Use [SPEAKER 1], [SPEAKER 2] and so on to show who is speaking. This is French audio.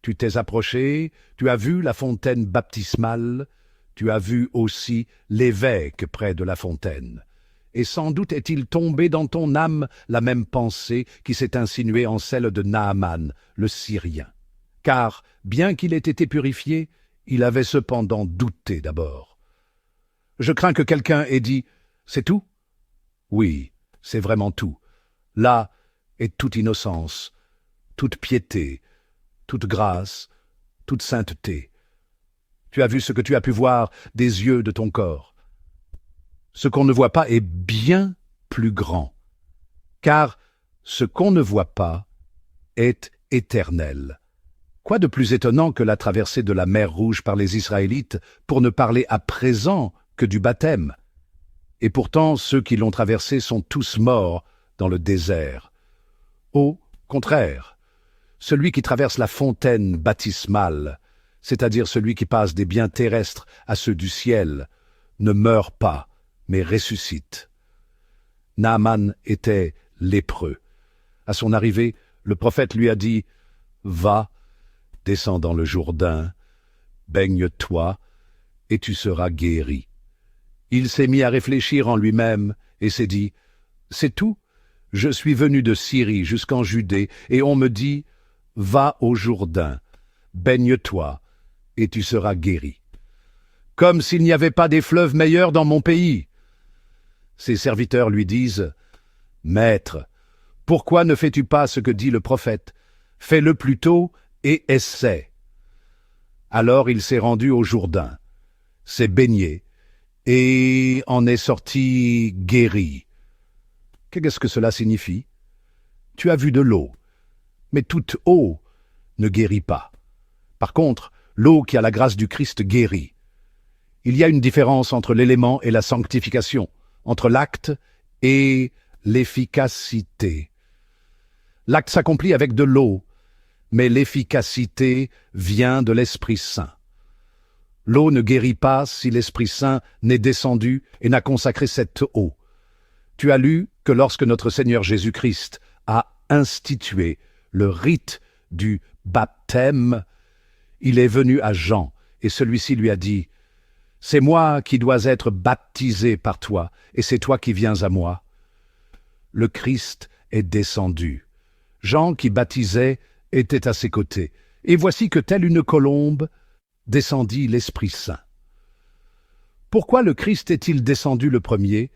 [SPEAKER 1] Tu t'es approché, tu as vu la fontaine baptismale, tu as vu aussi l'évêque près de la fontaine. Et sans doute est-il tombé dans ton âme la même pensée qui s'est insinuée en celle de Naaman, le Syrien. Car, bien qu'il ait été purifié, il avait cependant douté d'abord. Je crains que quelqu'un ait dit « C'est tout ?» Oui, c'est vraiment tout. Là est toute innocence, toute piété, toute grâce, toute sainteté. Tu as vu ce que tu as pu voir des yeux de ton corps. Ce qu'on ne voit pas est bien plus grand, car ce qu'on ne voit pas est éternel. Quoi de plus étonnant que la traversée de la mer Rouge par les Israélites pour ne parler à présent que du baptême? Et pourtant, ceux qui l'ont traversée sont tous morts dans le désert. Au contraire, celui qui traverse la fontaine baptismale, c'est-à-dire celui qui passe des biens terrestres à ceux du ciel, ne meurt pas, mais ressuscite. Naaman était lépreux. À son arrivée, le prophète lui a dit « Va, descends dans le Jourdain, baigne-toi, et tu seras guéri. » Il s'est mis à réfléchir en lui-même et s'est dit « C'est tout, je suis venu de Syrie jusqu'en Judée, et on me dit « Va au Jourdain, baigne-toi, et tu seras guéri. » Comme s'il n'y avait pas des fleuves meilleurs dans mon pays. Ses serviteurs lui disent « Maître, pourquoi ne fais-tu pas ce que dit le prophète? Fais-le plutôt et essaie. » Alors il s'est rendu au Jourdain, s'est baigné, et en est sorti guéri. Qu'est-ce que cela signifie? Tu as vu de l'eau, mais toute eau ne guérit pas. Par contre, l'eau qui a la grâce du Christ guérit. Il y a une différence entre l'élément et la sanctification, entre l'acte et l'efficacité. L'acte s'accomplit avec de l'eau, mais l'efficacité vient de l'Esprit Saint. L'eau ne guérit pas si l'Esprit Saint n'est descendu et n'a consacré cette eau. Tu as lu que lorsque notre Seigneur Jésus-Christ a institué le rite du baptême, il est venu à Jean, et celui-ci lui a dit « C'est moi qui dois être baptisé par toi, et c'est toi qui viens à moi. » Le Christ est descendu. Jean, qui baptisait, était à ses côtés, et voici que, telle une colombe, descendit l'Esprit Saint. Pourquoi le Christ est-il descendu le premier